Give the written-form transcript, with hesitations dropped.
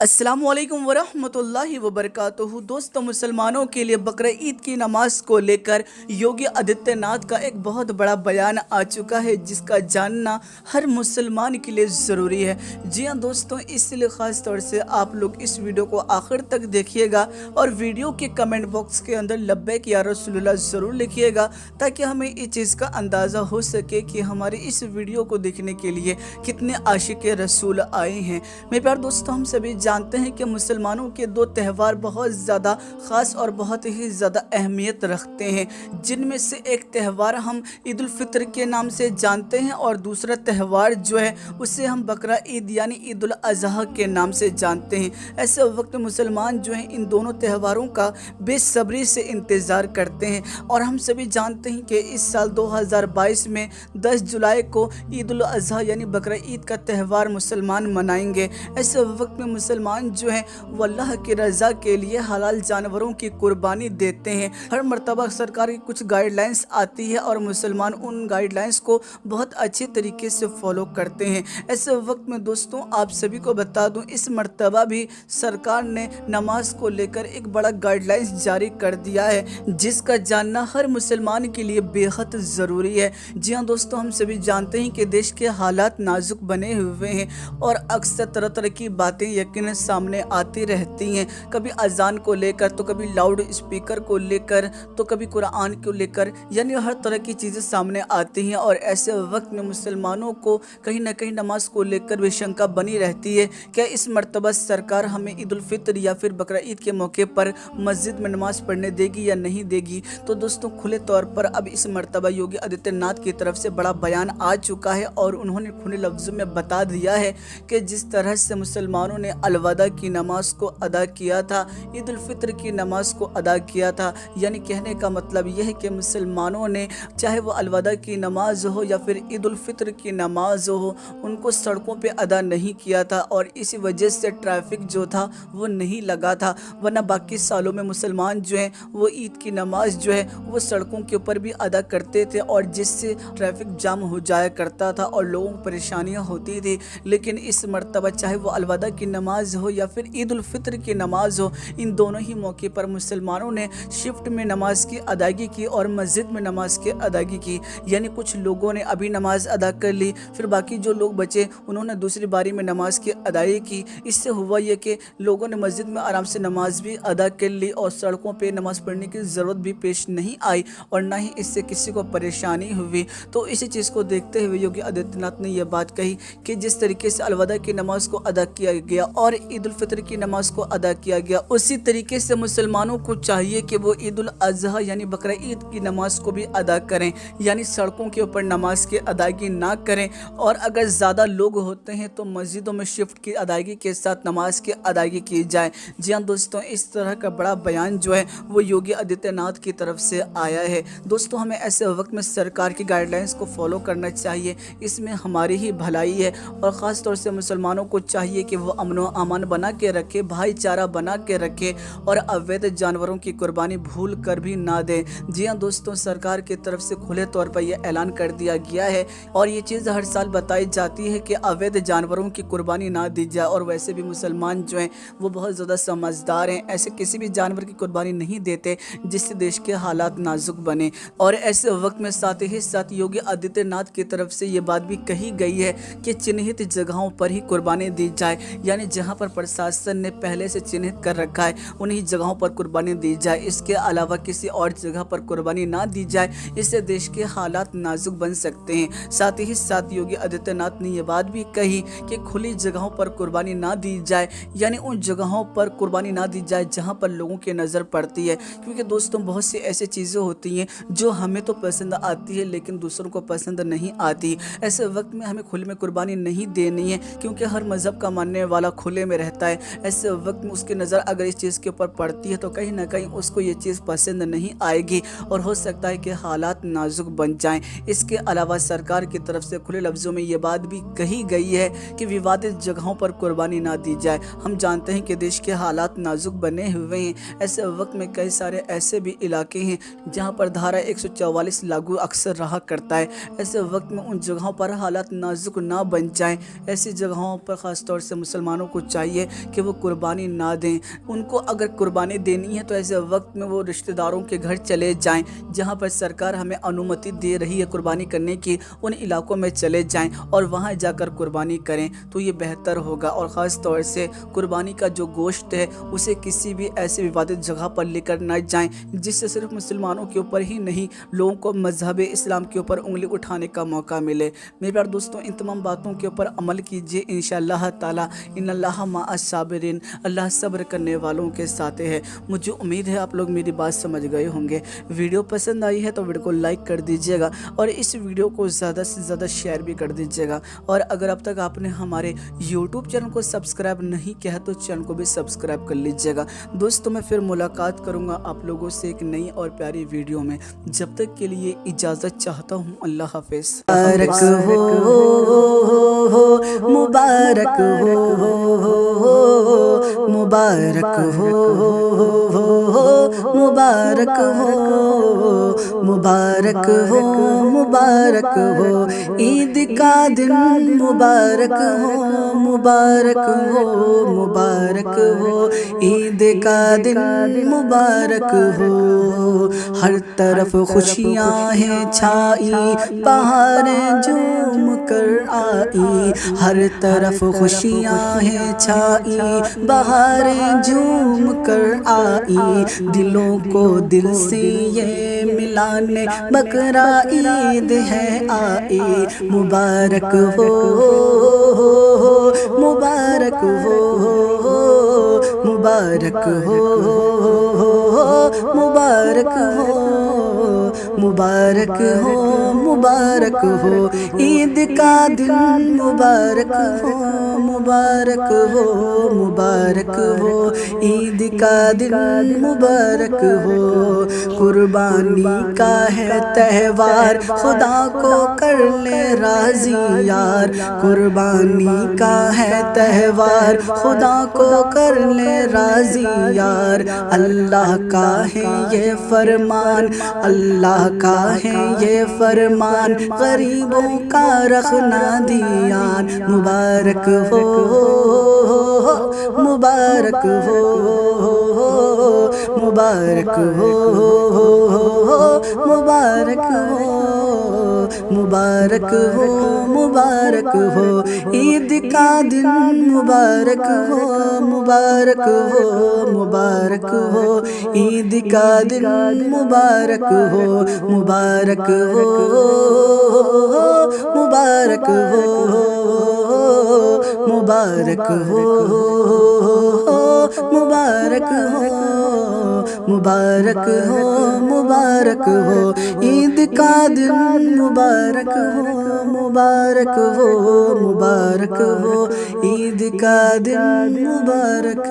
अस्सलामुअलैकुम वरहमतुल्लाहि वबरकातुहू। दोस्तों, मुसलमानों के लिए बकरीद की नमाज को लेकर योगी आदित्यनाथ का एक बहुत बड़ा बयान आ चुका है, जिसका जानना हर मुसलमान के लिए ज़रूरी है। जी हाँ दोस्तों, इसलिए ख़ास तौर से आप लोग इस वीडियो को आखिर तक देखिएगा और वीडियो के कमेंट बॉक्स के अंदर लब्बैक या रसूलुल्लाह ज़रूर लिखिएगा, ताकि हमें इस चीज़ का अंदाज़ा हो सके कि हमारी इस वीडियो को देखने के लिए कितने आशिक रसूल आए हैं। मेरे प्यारे दोस्तों, हम सभी जानते हैं कि मुसलमानों के दो त्यौहार बहुत ज़्यादा ख़ास और बहुत ही ज़्यादा अहमियत रखते हैं, जिनमें से एक त्यौहार हम ईद उल फितर के नाम से जानते हैं और दूसरा त्यौहार जो है उसे हम बकरा ईद यानी ईद उल अज़हा के नाम से जानते हैं। ऐसे वक्त मुसलमान जो हैं इन दोनों त्योहारों का बेसब्री से इंतज़ार करते हैं और हम सभी जानते हैं कि इस साल 2022 में 10 जुलाई को ईद उल अज़हा यानी बकरा ईद का त्यौहार मुसलमान मनाएंगे। ऐसे वक्त में मुसलमान जो हैं वो अल्लाह की रज़ा के लिए हलाल जानवरों की कुर्बानी देते हैं। हर मर्तबा सरकार की कुछ गाइडलाइंस आती है और मुसलमान उन गाइडलाइंस को बहुत अच्छे तरीके से फॉलो करते हैं। ऐसे वक्त में दोस्तों, आप सभी को बता दूं, इस मर्तबा भी सरकार ने नमाज को लेकर एक बड़ा गाइडलाइंस जारी कर दिया है, जिसका जानना हर मुसलमान के लिए बेहद ज़रूरी है। जी हाँ दोस्तों, हम सभी जानते हैं कि देश के हालात नाजुक बने हुए हैं और अक्सर तरह तरह की बातें यकीनन सामने आती रहती हैं, कभी अजान को लेकर, तो कभी लाउड स्पीकर को लेकर, तो कभी कुरान को लेकर, यानी हर तरह की चीज़ें सामने आती हैं। और ऐसे वक्त में मुसलमानों को कहीं ना कहीं नमाज को लेकर भी शंका बनी रहती है, क्या इस मर्तबा सरकार हमें ईद उल फितर या फिर बकरा ईद के मौके पर मस्जिद में नमाज पढ़ने देगी या नहीं देगी। तो दोस्तों, खुले तौर पर अब इस मर्तबा योगी आदित्यनाथ की तरफ से बड़ा बयान आ चुका है और उन्होंने खुले लफ्ज़ों में बता दिया है कि जिस तरह से मुसलमानों ने अलविदा की नमाज को अदा किया था, ईद उल फितर की नमाज को अदा किया था, यानी कहने का मतलब यह है कि मुसलमानों ने चाहे वो अलविदा की नमाज हो या फिर ईद उल फितर की नमाज हो, उनको सड़कों पे अदा नहीं किया था और इसी वजह से ट्रैफिक जो था वो नहीं लगा था। वरना बाकी सालों में मुसलमान जो हैं वो ईद की नमाज जो है वो सड़कों के ऊपर भी अदा करते थे और जिससे ट्रैफिक जाम हो जाया करता था और लोगों को परेशानियाँ होती थी। लेकिन इस मर्तबा चाहे वो अलविदा की नमाज हो या फिर ईद उल फितर की नमाज हो, इन दोनों ही मौके पर मुसलमानों ने शिफ्ट में नमाज की अदायगी की और मस्जिद में नमाज की अदायगी की। यानी कुछ लोगों ने अभी नमाज अदा कर ली, फिर बाकी जो लोग बचे उन्होंने दूसरी बारी में नमाज की अदायगी की। इससे हुआ ये कि लोगों ने मस्जिद में आराम से नमाज भी अदा कर ली और सड़कों पे नमाज पढ़ने की ज़रूरत भी पेश नहीं आई और ना ही इससे किसी को परेशानी हुई। तो इसी चीज़ को देखते हुए योगी आदित्यनाथ ने यह बात कही कि जिस तरीके से अलविदा की नमाज को अदा किया गया और ईद उल फितर की नमाज को अदा किया गया, उसी तरीके से मुसलमानों को चाहिए कि वो ईद उल अज़हा यानी बकरा ईद की नमाज को भी अदा करें, यानी सड़कों के ऊपर नमाज की अदायगी ना करें और अगर ज़्यादा लोग होते हैं तो मस्जिदों में शिफ्ट की अदायगी के साथ नमाज की अदायगी की जाए। जी हाँ दोस्तों, इस तरह का बड़ा बयान जो है वो योगी आदित्यनाथ की तरफ से आया है। दोस्तों, हमें ऐसे वक्त में सरकार की गाइडलाइंस को फॉलो करना चाहिए, इसमें हमारी ही भलाई है और ख़ास तौर से मुसलमानों को चाहिए कि वो अमन व अमान बना के रखे, भाईचारा बना के रखे और अवैध जानवरों की कुर्बानी भूल कर भी ना दे। जी हाँ दोस्तों, सरकार की तरफ से खुले तौर पर यह ऐलान कर दिया गया है और ये चीज़ हर साल बताई जाती है कि अवैध जानवरों की कुर्बानी ना दी जाए। और वैसे भी मुसलमान जो हैं वो बहुत ज़्यादा समझदार हैं, ऐसे किसी भी जानवर की कुर्बानी नहीं देते जिससे देश के हालात नाजुक बने। और ऐसे वक्त में साथ ही साथ योगी आदित्यनाथ की तरफ से ये बात भी कही गई है कि चिन्हित जगहों पर ही कुर्बानी दी जाए, यानी जहां पर प्रशासन ने पहले से चिन्हित कर रखा है उन्हीं जगहों पर कुर्बानी दी जाए। इसके अलावा किसी और जगह पर कुर्बानी ना दी जाए, इससे देश के हालात नाजुक बन सकते हैं। साथ ही साथ योगी आदित्यनाथ ने यह बात भी कही कि खुली जगहों पर कुर्बानी ना दी जाए, यानी उन जगहों पर कुर्बानी ना दी जाए जहां पर लोगों की नज़र पड़ती है। क्योंकि दोस्तों, बहुत सी ऐसी चीज़ें होती हैं जो हमें तो पसंद आती है लेकिन दूसरों को पसंद नहीं आती। ऐसे वक्त में हमें खुले में कुर्बानी नहीं देनी है, क्योंकि हर मज़हब का मानने वाला खुले में रहता है। ऐसे वक्त में उसकी नज़र अगर इस चीज़ के ऊपर पड़ती है तो कहीं ना कहीं उसको ये चीज़ पसंद नहीं आएगी और हो सकता है कि हालात नाजुक बन जाएं। इसके अलावा सरकार की तरफ से खुले लफ्ज़ों में ये बात भी कही गई है कि विवादित जगहों पर कुर्बानी ना दी जाए। हम जानते हैं कि देश के हालात नाजुक बने हुए हैं। ऐसे वक्त में कई सारे ऐसे भी इलाके हैं जहाँ पर धारा 144 लागू अक्सर रहा करता है। ऐसे वक्त में उन जगहों पर हालात नाजुक ना बन जाएं। ऐसी जगहों पर ख़ास तौर से मुसलमानों को چاہیے کہ وہ قربانی نہ دیں۔ ان کو اگر قربانی دینی ہے تو ایسے وقت میں وہ رشتہ داروں کے گھر چلے جائیں جہاں پر سرکار ہمیں انومتی دے رہی ہے قربانی کرنے کی، ان علاقوں میں چلے جائیں اور وہاں جا کر قربانی کریں تو یہ بہتر ہوگا۔ اور خاص طور سے قربانی کا جو گوشت ہے اسے کسی بھی ایسے ووادت جگہ پر لے کر نہ جائیں جس سے صرف مسلمانوں کے اوپر ہی نہیں لوگوں کو مذہب اسلام کے اوپر انگلی اٹھانے کا موقع ملے۔ میرے پیارے دوستوں، ان تمام باتوں کے اوپر عمل کیجئے، انشاءاللہ تعالی ان اللہ مع الصابرین، اللہ صبر کرنے والوں کے ساتھ ہے۔ مجھے امید ہے آپ لوگ میری بات سمجھ گئے ہوں گے۔ ویڈیو پسند آئی ہے تو ویڈیو کو لائک کر دیجئے گا اور اس ویڈیو کو زیادہ سے زیادہ شیئر بھی کر دیجئے گا، اور اگر اب تک آپ نے ہمارے یوٹیوب چینل کو سبسکرائب نہیں کیا ہے تو چینل کو بھی سبسکرائب کر لیجئے گا۔ دوستوں، میں پھر ملاقات کروں گا آپ لوگوں سے ایک نئی اور پیاری ویڈیو میں، جب تک کے لیے اجازت چاہتا ہوں۔ اللہ حافظ۔ مبارک ہو، مبارک ہو، مبارک ہو، مبارک ہو، مبارک ہو، مبارک ہو، عید کا دن مبارک ہو، مبارک ہو، مبارک ہو، عید کا دن مبارک ہو۔ ہر طرف خوشیاں ہیں چھائی، بہاریں جھوم کر آئی، ہر طرف خوشیاں ہیں چھائی، بہاریں جھوم کر آئی، دلوں کو دل سے یہ ملانے بقرا عید ہے آئی۔ مبارک ہو، مبارک ہو، مبارک ہو، مبارک ہو، مبارک ہو، مبارک ہو، عید کا دن مبارک ہو، مبارک ہو، مبارک ہو، عید کا دن مبارک ہو۔ قربانی کا ہے تہوار، خدا کو کر لے راضی یار، قربانی کا ہے تہوار، خدا کو کر لے راضی یار۔ اللہ کا ہے یہ فرمان، اللہ کا ہے یہ فرمان، غریبوں کا رکھنا دھیان۔ مبارک ہو، مبارک ہو، مبارک ہو، مبارک ہو، مبارک ہو، مبارک ہو، عید کا دن مبارک ہو، مبارک ہو، مبارک ہو، عید کا دن مبارک ہو، مبارک ہو، مبارک ہو، مبارک ہو، مبارک ہو، مبارک ہو، مبارک ہو، عید کا دن مبارک ہو، مبارک ہو، مبارک ہو، عید کا دن مبارک